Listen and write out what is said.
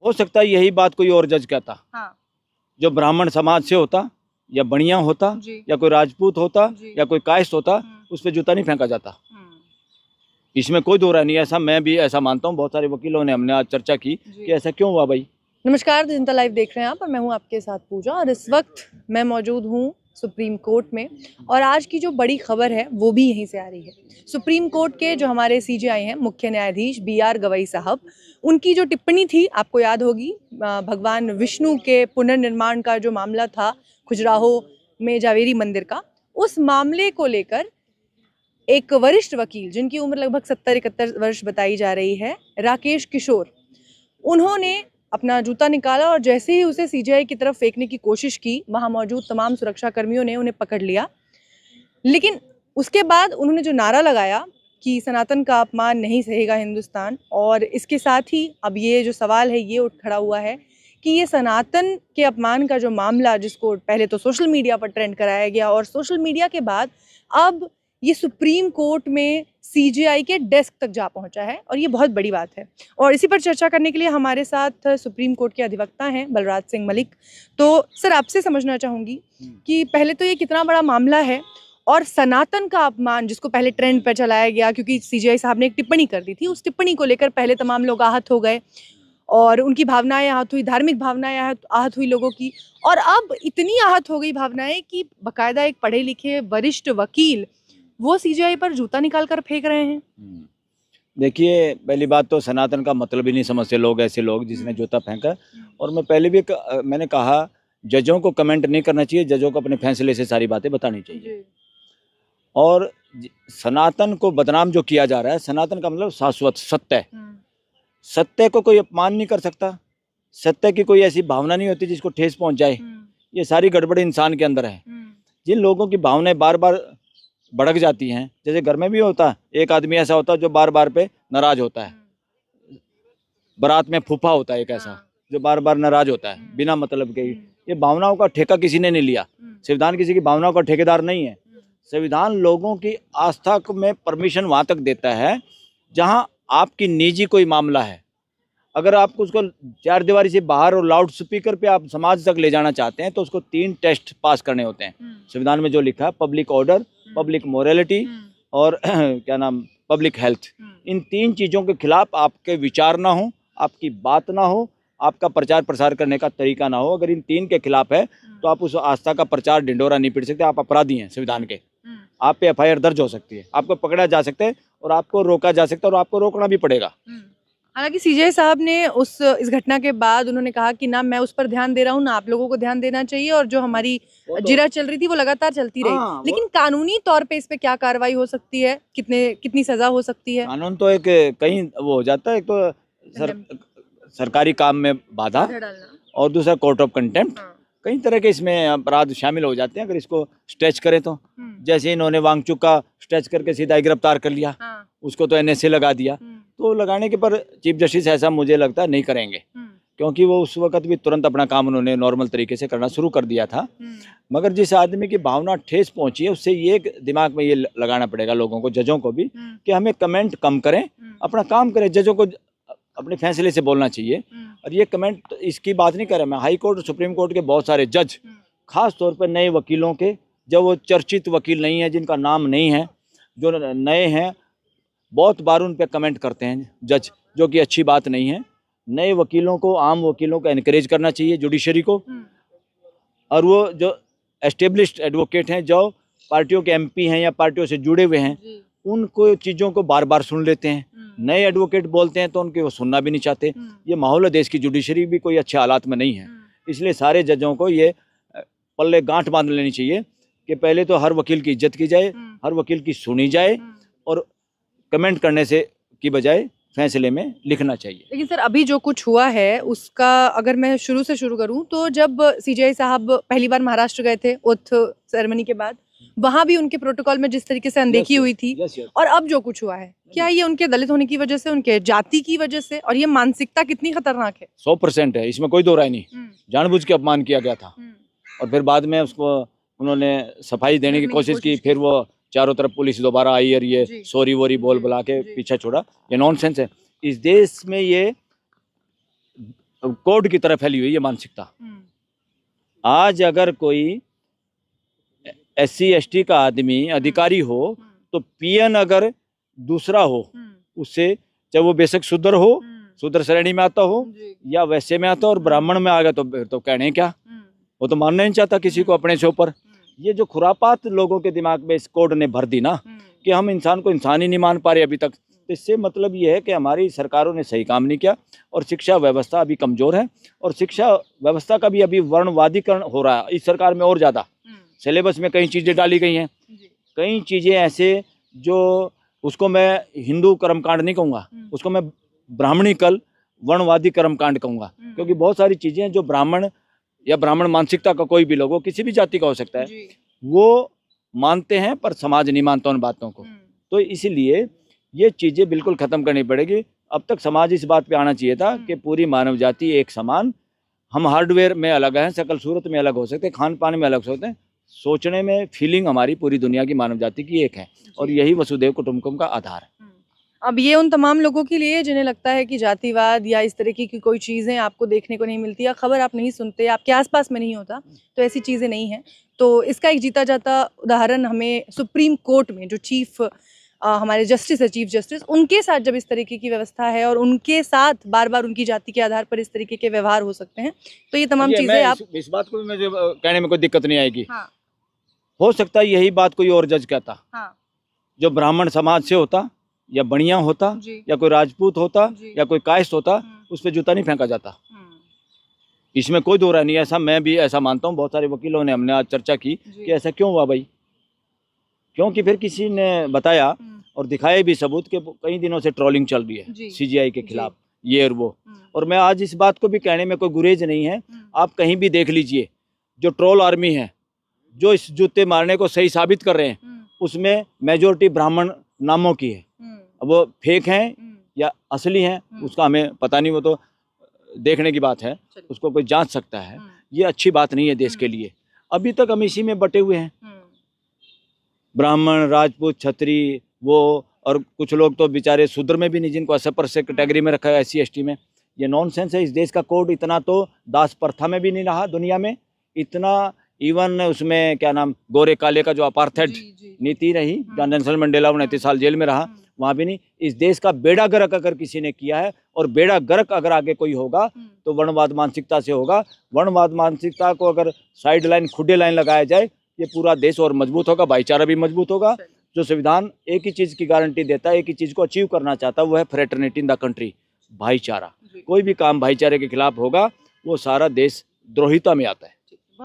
हो सकता है यही बात कोई और जज कहता। हाँ जो ब्राह्मण समाज से होता या बनिया होता जी या कोई राजपूत होता जी। या कोई कायस्थ होता, उस पर जूता नहीं फेंका जाता। इसमें कोई दो राय नहीं है। ऐसा मैं भी ऐसा मानता हूँ। बहुत सारे वकीलों ने हमने आज चर्चा की कि ऐसा क्यों हुआ भाई। नमस्कार, जनता लाइव देख रहे हैं आप और मैं हूं आपके साथ पूजा और इस वक्त मैं मौजूद हूं सुप्रीम कोर्ट में और आज की जो बड़ी खबर है वो भी यहीं से आ रही है। सुप्रीम कोर्ट के जो हमारे सीजेआई हैं, मुख्य न्यायाधीश BR गवई साहब, उनकी जो टिप्पणी थी आपको याद होगी, भगवान विष्णु के पुनर्निर्माण का जो मामला था खजुराहो में जावेरी मंदिर का, उस मामले को लेकर एक वरिष्ठ वकील जिनकी उम्र लगभग 70-71 वर्ष बताई जा रही है, राकेश किशोर, उन्होंने अपना जूता निकाला और जैसे ही उसे सीजेआई की तरफ फेंकने की कोशिश की, वहां मौजूद तमाम सुरक्षा कर्मियों ने उन्हें पकड़ लिया। लेकिन उसके बाद उन्होंने जो नारा लगाया कि सनातन का अपमान नहीं सहेगा हिंदुस्तान, और इसके साथ ही अब ये जो सवाल है ये उठ खड़ा हुआ है कि ये सनातन के अपमान का जो मामला, जिसको पहले तो सोशल मीडिया पर ट्रेंड कराया गया और सोशल मीडिया के बाद अब ये सुप्रीम कोर्ट में सीजेआई के डेस्क तक जा पहुंचा है और ये बहुत बड़ी बात है। और इसी पर चर्चा करने के लिए हमारे साथ सुप्रीम कोर्ट के अधिवक्ता हैं बलराज सिंह मलिक। तो सर, आपसे समझना चाहूँगी कि पहले तो ये कितना बड़ा मामला है और सनातन का अपमान जिसको पहले ट्रेंड पर चलाया गया क्योंकि सीजेआई साहब ने एक टिप्पणी कर दी थी, उस टिप्पणी को लेकर पहले तमाम लोग आहत हो गए और उनकी भावनाएं आहत हुई, धार्मिक भावनाएं आहत हुई लोगों की, और अब इतनी आहत हो गई भावनाएं कि बकायदा एक पढ़े लिखे वरिष्ठ वकील वो सीजेआई पर जूता निकाल कर फेंक रहे हैं। देखिए, पहली बात तो सनातन का मतलब ही नहीं समझते लोग, ऐसे लोग जिसने जूता फेंका। और मैं पहले भी मैंने कहा, जजों को कमेंट नहीं करना चाहिए, जजों को अपने फैसले से सारी बातें बतानी चाहिए। और सनातन को बदनाम जो किया जा रहा है, सनातन का मतलब शाश्वत सत्य। सत्य को कोई अपमान नहीं कर सकता। सत्य की कोई ऐसी भावना नहीं होती जिसको ठेस पहुंच जाए। ये सारी गड़बड़ी इंसान के अंदर है। जिन लोगों की भावनाएं बार बार भड़क जाती हैं, जैसे घर में भी होता है, एक आदमी ऐसा होता है जो बार बार पे नाराज होता है। बारात में फूफा होता है एक ऐसा जो बार बार नाराज होता है बिना मतलब के। ये भावनाओं का ठेका किसी ने नहीं लिया। संविधान किसी की भावनाओं का ठेकेदार नहीं है। संविधान लोगों की आस्था में परमिशन वहां तक देता है जहां आपकी निजी कोई मामला है। अगर आप उसको चार दीवारी से बाहर और लाउड स्पीकर पे आप समाज तक ले जाना चाहते हैं तो उसको 3 टेस्ट पास करने होते हैं। संविधान में जो लिखा है, पब्लिक ऑर्डर, पब्लिक मोरालिटी और क्या नाम, पब्लिक हेल्थ। इन 3 चीज़ों के खिलाफ आपके विचार ना हो, आपकी बात ना हो, आपका प्रचार प्रसार करने का तरीका ना हो। अगर इन 3 के खिलाफ है तो आप उस आस्था का प्रचार ढिंडोरा नहीं पीट सकते। आप अपराधी हैं संविधान के। आप पे FIR दर्ज हो सकती है, आपको पकड़ा जा सकता है और आपको रोका जा सकता है और आपको रोकना भी पड़ेगा। हालांकि सीजेआई साहब ने इस घटना के बाद उन्होंने कहा कि ना मैं उस पर ध्यान दे रहा हूँ, ना आप लोगों को ध्यान देना चाहिए, और जो हमारी जिरा चल रही थी वो लगातार चलती रही। लेकिन कानूनी तौर पे इस पे क्या कार्रवाई हो सकती है, कितनी सजा हो सकती है? कानून तो एक कहीं वो हो जाता है, एक तो सरकारी काम में बाधा और दूसरा कोर्ट ऑफ कंटेम्प्ट। कई तरह के इसमें अपराध शामिल हो जाते हैं अगर इसको स्ट्रेच करें तो। जैसे इन्होंने वांगचुक का स्ट्रेच करके सीधा ही गिरफ्तार कर लिया, उसको तो NSA लगा दिया। तो लगाने के पर चीफ जस्टिस ऐसा मुझे लगता है नहीं करेंगे, क्योंकि वो उस वक्त भी तुरंत अपना काम उन्होंने नॉर्मल तरीके से करना शुरू कर दिया था। मगर जिस आदमी की भावना ठेस पहुंची है उससे ये दिमाग में ये लगाना पड़ेगा लोगों को, जजों को भी, कि हमें कमेंट कम करें, अपना काम करें। जजों को अपने फैसले से बोलना चाहिए। और ये कमेंट इसकी बात नहीं कर रहा मैं, हाई कोर्ट और सुप्रीम कोर्ट के बहुत सारे जज, खास तौर पर नए वकीलों के, जब वो चर्चित वकील नहीं है, जिनका नाम नहीं है, जो नए हैं, बहुत बार उन पर कमेंट करते हैं जज, जो कि अच्छी बात नहीं है। नए वकीलों को, आम वकीलों को एनकरेज करना चाहिए, जुडिशरी को। और वो जो एस्टेब्लिश्ड एडवोकेट हैं, जो पार्टियों के MP हैं या पार्टियों से जुड़े हुए हैं, उनको चीज़ों को बार बार सुन लेते हैं। नए एडवोकेट बोलते हैं तो उनके वो सुनना भी नहीं चाहते। ये माहौल है, देश की जुडिशरी भी कोई अच्छे हालात में नहीं है। इसलिए सारे जजों को ये पल्ले गांठ बांध लेनी चाहिए कि पहले तो हर वकील की इज्जत की जाए, हर वकील की सुनी जाए, और कमेंट करने से की बजाय फैसले में लिखना चाहिए। लेकिन सर, अभी जो कुछ हुआ है उसका अगर मैं शुरू से शुरू करूं तो जब सीजेआई साहब पहली बार महाराष्ट्र गए थे ओथ सेरेमनी के बाद, वहां भी उनके प्रोटोकॉल में जिस तरीके से अनदेखी हुई थी, और अब जो कुछ हुआ है, क्या ये उनके दलित होने की वजह से, उनके जाति की वजह से, और ये मानसिकता कितनी खतरनाक है? 100% है, इसमें कोई दो राय नहीं। जानबूझ के अपमान किया गया था और फिर बाद में उसको उन्होंने सफाई देने की कोशिश की, फिर वो चारों तरफ पुलिस दोबारा आई और ये सॉरी वोरी बोल बुला के पीछा छोड़ा। ये नॉनसेंस है। इस देश में ये कोड की तरफ फैली हुई है मानसिकता। आज अगर कोई SC ST का आदमी अधिकारी हो तो पीएन अगर दूसरा हो उससे, चाहे वो बेशक शूद्र हो, शूद्र श्रेणी में आता हो या वैसे में आता हो, और ब्राह्मण में आ गया तो कहने क्या, वो तो मानना नहीं चाहता किसी को अपने से ऊपर। ये जो खुरापात लोगों के दिमाग में इस कोड ने भर दी ना कि हम इंसान को इंसान ही नहीं मान पा रहे अभी तक, तो इससे मतलब ये है कि हमारी सरकारों ने सही काम नहीं किया और शिक्षा व्यवस्था अभी कमजोर है। और शिक्षा व्यवस्था का भी अभी वर्णवादीकरण हो रहा है इस सरकार में और ज़्यादा। सिलेबस में कई चीज़ें डाली गई हैं, कई चीज़ें ऐसे जो, उसको मैं हिंदू कर्मकांड नहीं कहूँगा, उसको मैं ब्राह्मणिकल वर्णवादी कर्मकांड कहूँगा, क्योंकि बहुत सारी चीज़ें हैं जो ब्राह्मण या ब्राह्मण मानसिकता का कोई भी लोग हो, किसी भी जाति का हो सकता है, वो मानते हैं पर समाज नहीं मानता उन बातों को। तो इसलिए ये चीज़ें बिल्कुल ख़त्म करनी पड़ेगी। अब तक समाज इस बात पे आना चाहिए था कि पूरी मानव जाति एक समान, हम हार्डवेयर में अलग हैं, शकल सूरत में अलग हो सकते हैं, खान पान में अलग हो सकते हैं, सोचने में फीलिंग हमारी पूरी दुनिया की मानव जाति की एक है, और यही वसुधैव कुटुंबकम का आधार है। अब ये उन तमाम लोगों के लिए जिन्हें लगता है कि जातिवाद या इस तरीके की कोई चीज़ें आपको देखने को नहीं मिलती या खबर आप नहीं सुनते, आपके आसपास में नहीं होता, तो ऐसी चीज़ें नहीं हैं। तो इसका एक जीता जाता उदाहरण हमें सुप्रीम कोर्ट में जो चीफ हमारे जस्टिस है, चीफ जस्टिस, उनके साथ जब इस तरीके की व्यवस्था है और उनके साथ बार बार उनकी जाति के आधार पर इस तरीके के व्यवहार हो सकते हैं, तो ये तमाम चीज़ें आप इस बात को मुझे कहने में कोई दिक्कत नहीं आएगी। हाँ। हो सकता है यही बात कोई और जज कहता, हाँ। जो ब्राह्मण समाज से होता या बढ़िया होता या कोई राजपूत होता या कोई कायस्थ होता, उस पर जूता नहीं फेंका जाता, इसमें कोई दो राय नहीं। ऐसा मैं भी ऐसा मानता हूँ, बहुत सारे वकीलों ने, हमने आज चर्चा की कि ऐसा क्यों हुआ भाई, क्योंकि फिर किसी ने बताया और दिखाए भी सबूत के कई दिनों से ट्रोलिंग चल रही है CGI के खिलाफ, ये और वो। और मैं आज इस बात को भी कहने में कोई गुरेज नहीं है, आप कहीं भी देख लीजिए, जो ट्रोल आर्मी है, जो इस जूते मारने को सही साबित कर रहे हैं, उसमें मेजोरिटी ब्राह्मण नामों की है। अब वो फेक हैं या असली हैं उसका हमें पता नहीं, वो तो देखने की बात है, उसको कोई जांच सकता है। ये अच्छी बात नहीं है देश के लिए। अभी तक हम इसी में बटे हुए हैं, ब्राह्मण, राजपूत, क्षत्रिय, वो, और कुछ लोग तो बेचारे शूद्र में भी नहीं, जिनको असपर से कैटेगरी में रखा है SC ST में। ये नॉनसेंस है। इस देश का कोड इतना तो दास प्रथा में भी नहीं रहा दुनिया में, इतना इवन उसमें क्या नाम, गोरे काले का जो अपार्थेड नीति रही, जहाँ नेल्सन मंडेला 29 साल जेल में रहा, वहाँ भी नहीं। इस देश का बेड़ा गर्क अगर किसी ने किया है, और बेड़ा गर्क अगर आगे कोई होगा तो वर्णवाद मानसिकता से होगा। वर्णवाद मानसिकता को अगर साइड लाइन, खुडे लाइन लगाया जाए, ये पूरा देश और मजबूत होगा, भाईचारा भी मजबूत होगा। जो संविधान एक ही चीज़ की गारंटी देता है, एक ही चीज़ को अचीव करना चाहता है, वो है फ्रेटर्निटी इन द कंट्री, भाईचारा। कोई भी काम भाईचारे के खिलाफ होगा, वो सारा देश द्रोहिता में आता है।